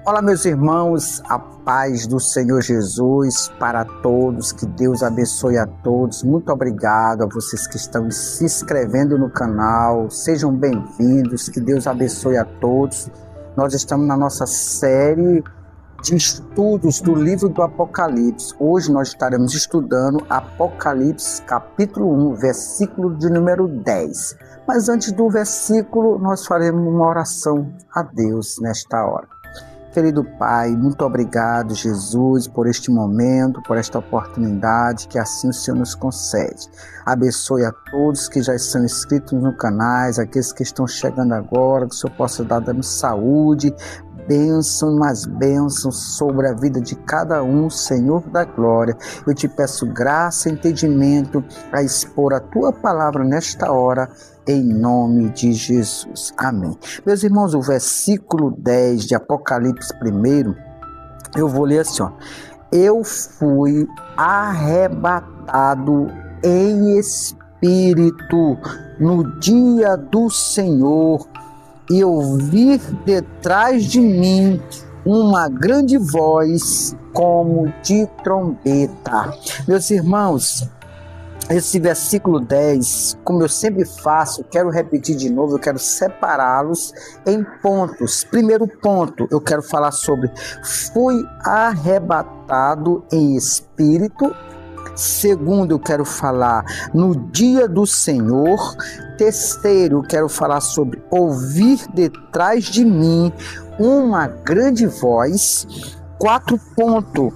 Olá, meus irmãos, a paz do Senhor Jesus para todos, que Deus abençoe a todos. Muito obrigado a vocês que estão se inscrevendo no canal, sejam bem-vindos, que Deus abençoe a todos. Nós estamos na nossa série de estudos do livro do Apocalipse. Hoje nós estaremos estudando Apocalipse capítulo 1, versículo de número 10. Mas antes do versículo, nós faremos uma oração a Deus nesta hora. Querido Pai, muito obrigado, Jesus, por este momento, por esta oportunidade, que assim o Senhor nos concede. Abençoe a todos que já estão inscritos no canal, aqueles que estão chegando agora, que o Senhor possa dar dando saúde, bênção, mais bênçãos sobre a vida de cada um, Senhor da glória. Eu te peço graça e entendimento a expor a Tua palavra nesta hora, em nome de Jesus. Amém. Meus irmãos, o versículo 10 de Apocalipse 1, eu vou ler assim, ó. Eu fui arrebatado em espírito no dia do Senhor, e ouvi detrás de mim uma grande voz como de trombeta. Meus irmãos, esse versículo 10, como eu sempre faço, quero repetir de novo, eu quero separá-los em pontos. Primeiro ponto, eu quero falar sobre fui arrebatado em espírito. Segundo, eu quero falar no dia do Senhor. Terceiro, eu quero falar sobre ouvir detrás de mim uma grande voz. 4 pontos,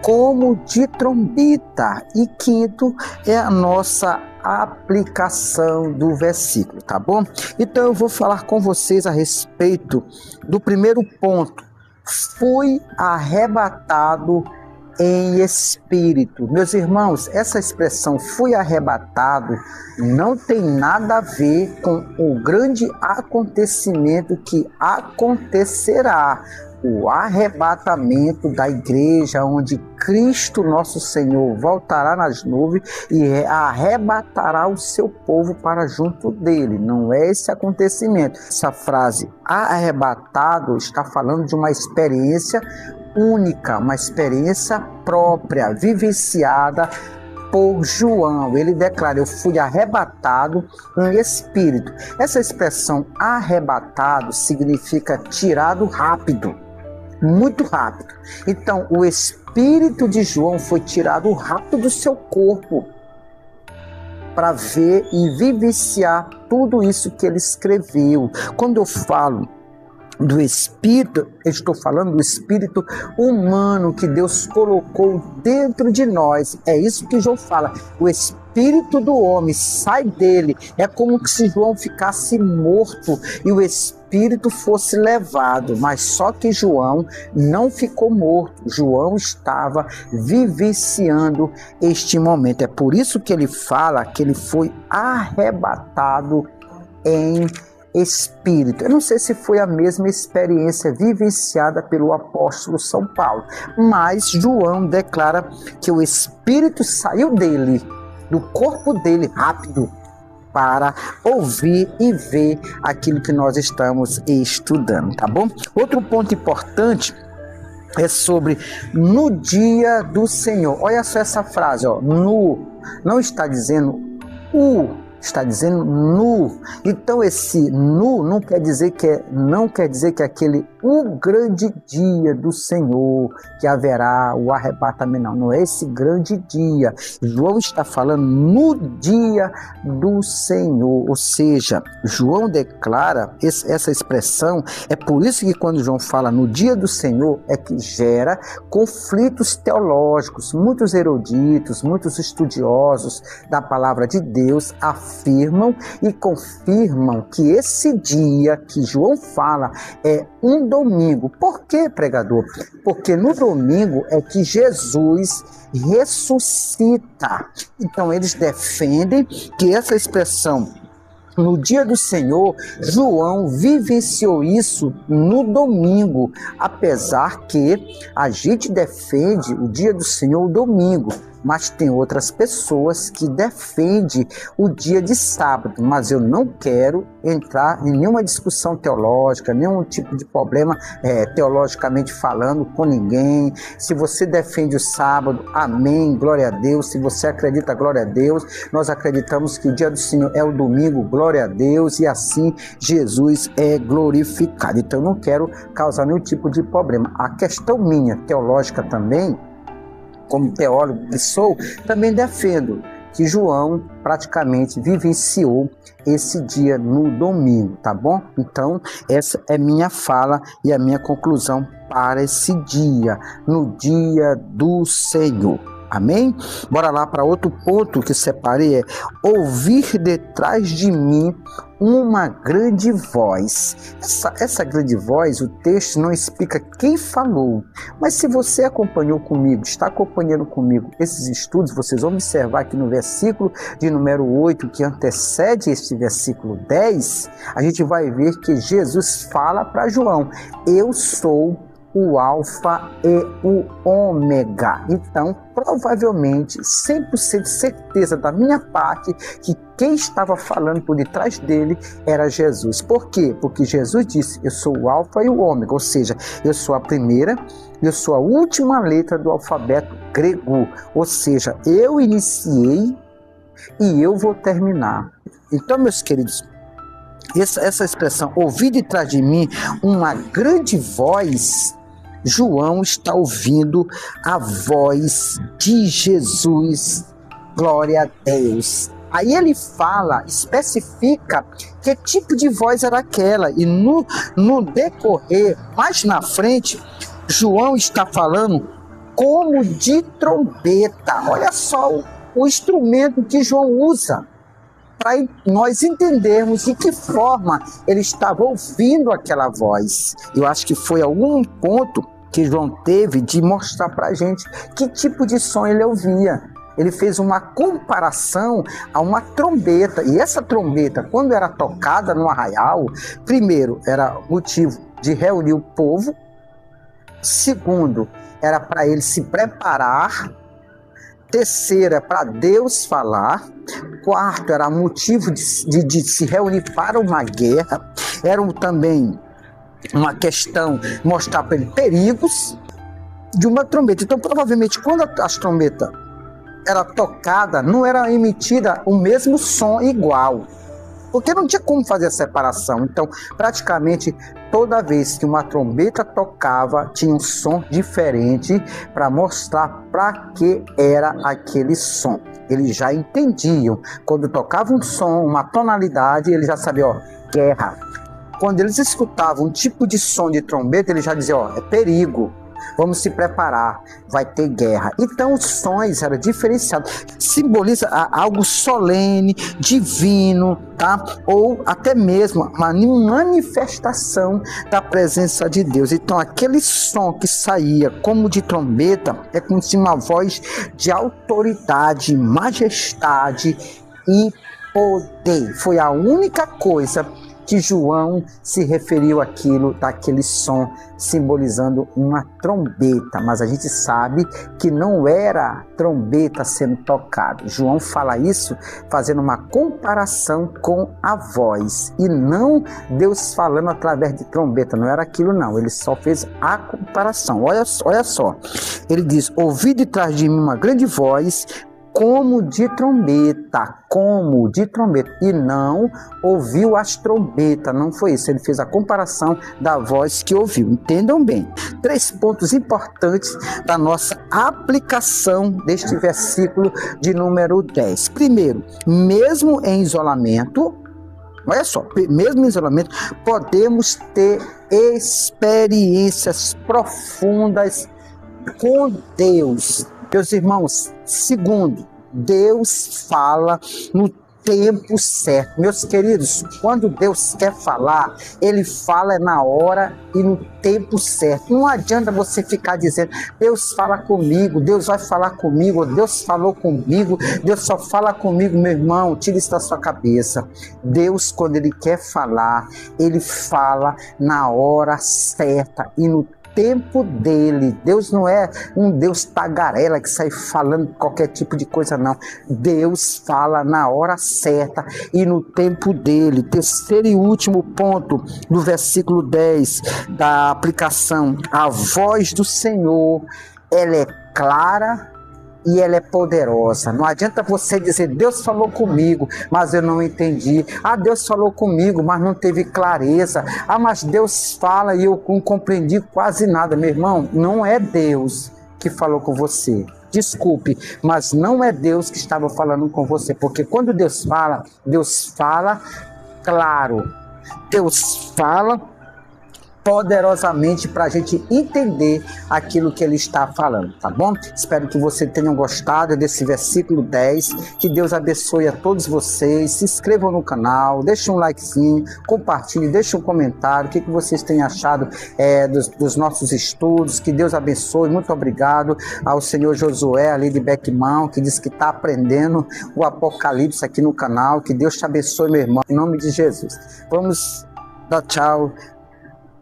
como de trombeta. E quinto é a nossa aplicação do versículo, tá bom? Então eu vou falar com vocês a respeito do primeiro ponto. Fui arrebatado em espírito. Meus irmãos, essa expressão fui arrebatado não tem nada a ver com o grande acontecimento que acontecerá, o arrebatamento da igreja, onde Cristo nosso Senhor voltará nas nuvens e arrebatará o seu povo para junto dele. Não é esse acontecimento. Essa frase arrebatado está falando de uma experiência única, uma experiência própria, vivenciada por João. Ele declara: eu fui arrebatado em espírito. Essa expressão arrebatado significa tirado rápido, muito rápido. Então, o espírito de João foi tirado rápido do seu corpo para ver e vivenciar tudo isso que ele escreveu. Quando eu falo do espírito, eu estou falando do espírito humano que Deus colocou dentro de nós. É isso que João fala. O espírito do homem sai dele. É como se João ficasse morto e o espírito fosse levado. Mas só que João não ficou morto. João estava vivenciando este momento. É por isso que ele fala que ele foi arrebatado em espírito. Eu não sei se foi a mesma experiência vivenciada pelo apóstolo São Paulo, mas João declara que o espírito saiu dele, do corpo dele, rápido, para ouvir e ver aquilo que nós estamos estudando, tá bom? Outro ponto importante é sobre no dia do Senhor. Olha só essa frase, ó, no, não está dizendo está dizendo nu. Então esse nu não quer dizer que é aquele o grande dia do Senhor, que haverá o arrebatamento. Não é esse grande dia. João está falando no dia do Senhor, ou seja, João declara essa expressão. É por isso que quando João fala no dia do Senhor, é que gera conflitos teológicos. Muitos eruditos, muitos estudiosos da palavra de Deus afirmam e confirmam que esse dia que João fala é um domingo. Por quê, pregador? Porque no domingo é que Jesus ressuscita. Então eles defendem que essa expressão no dia do Senhor, João vivenciou isso no domingo, apesar que a gente defende o dia do Senhor o domingo, Mas tem outras pessoas que defendem o dia de sábado, mas eu não quero entrar em nenhuma discussão teológica, nenhum tipo de problema teologicamente falando com ninguém. Se você defende o sábado, amém, glória a Deus. Se você acredita, glória a Deus. Nós acreditamos que o dia do Senhor é o domingo, glória a Deus, e assim Jesus é glorificado. Então eu não quero causar nenhum tipo de problema. A questão minha, teológica também, como teólogo que sou, também defendo que João praticamente vivenciou esse dia no domingo, tá bom? Então, essa é minha fala e a minha conclusão para esse dia, no dia do Senhor. Amém? Bora lá para outro ponto que separei, ouvir detrás de mim uma grande voz. Essa grande voz, o texto não explica quem falou, mas se você acompanhou comigo, está acompanhando comigo esses estudos, vocês vão observar que no versículo de número 8, que antecede este versículo 10, a gente vai ver que Jesus fala para João, eu sou o alfa e o ômega. Então, provavelmente, 100% certeza da minha parte que quem estava falando por detrás dele era Jesus. Por quê? Porque Jesus disse, eu sou o alfa e o ômega, ou seja, eu sou a primeira, eu sou a última letra do alfabeto grego, ou seja, eu iniciei e eu vou terminar. Então, meus queridos, essa expressão, ouvir de trás de mim uma grande voz, João está ouvindo a voz de Jesus, glória a Deus. Aí ele fala, especifica que tipo de voz era aquela, e no decorrer, mais na frente, João está falando como de trombeta. Olha só o instrumento que João usa, para nós entendermos de que forma ele estava ouvindo aquela voz. Eu acho que foi algum ponto que João teve de mostrar para a gente que tipo de som ele ouvia. Ele fez uma comparação a uma trombeta, e essa trombeta, quando era tocada no arraial, primeiro, era motivo de reunir o povo, segundo, era para ele se preparar, terceira, para Deus falar, quarto, era motivo de se reunir para uma guerra, era também uma questão mostrar para ele perigos de uma trombeta. Então, provavelmente, quando a trombeta era tocada, não era emitida o mesmo som igual, porque não tinha como fazer a separação. Então, praticamente, toda vez que uma trombeta tocava, tinha um som diferente para mostrar para que era aquele som. Eles já entendiam. Quando tocava um som, uma tonalidade, eles já sabiam, guerra. Quando eles escutavam um tipo de som de trombeta, eles já diziam, é perigo. Vamos se preparar, vai ter guerra. Então os sons eram diferenciados, simboliza algo solene, divino, tá? Ou até mesmo uma manifestação da presença de Deus. Então aquele som que saía como de trombeta é como se uma voz de autoridade, majestade e poder. Foi a única coisa que João se referiu àquilo, daquele som simbolizando uma trombeta, mas a gente sabe que não era trombeta sendo tocada. João fala isso fazendo uma comparação com a voz, e não Deus falando através de trombeta, não era aquilo não, ele só fez a comparação. Olha só, ele diz, ouvi de trás de mim uma grande voz, como de trombeta, e não ouviu as trombetas, não foi isso, ele fez a comparação da voz que ouviu, entendam bem. 3 pontos importantes da nossa aplicação deste versículo de número 10. Primeiro, mesmo em isolamento, olha só, mesmo em isolamento, podemos ter experiências profundas com Deus. Meus irmãos, segundo, Deus fala no tempo certo. Meus queridos, quando Deus quer falar, Ele fala na hora e no tempo certo. Não adianta você ficar dizendo, Deus fala comigo, Deus vai falar comigo, Deus falou comigo, Deus só fala comigo. Meu irmão, tira isso da sua cabeça. Deus, quando Ele quer falar, Ele fala na hora certa e no tempo dele. Deus não é um Deus tagarela que sai falando qualquer tipo de coisa, não. Deus fala na hora certa e no tempo dele. Terceiro e último ponto do versículo 10 da aplicação: a voz do Senhor, ela é clara e ela é poderosa. Não adianta você dizer, Deus falou comigo, mas eu não entendi. Ah, Deus falou comigo, mas não teve clareza. Ah, mas Deus fala e eu não compreendi quase nada. Meu irmão, não é Deus que falou com você. Desculpe, mas não é Deus que estava falando com você. Porque quando Deus fala claro. Deus fala poderosamente para a gente entender aquilo que ele está falando, tá bom? Espero que você tenham gostado desse versículo 10, que Deus abençoe a todos vocês, se inscrevam no canal, deixem um likezinho, compartilhem, deixem um comentário, o que vocês têm achado dos nossos estudos, que Deus abençoe, muito obrigado ao senhor Josué ali de Beckman, que diz que está aprendendo o Apocalipse aqui no canal, que Deus te abençoe, meu irmão, em nome de Jesus. Vamos dar tchau.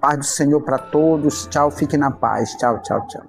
Paz do Senhor para todos. Tchau, fique na paz. Tchau, tchau, tchau.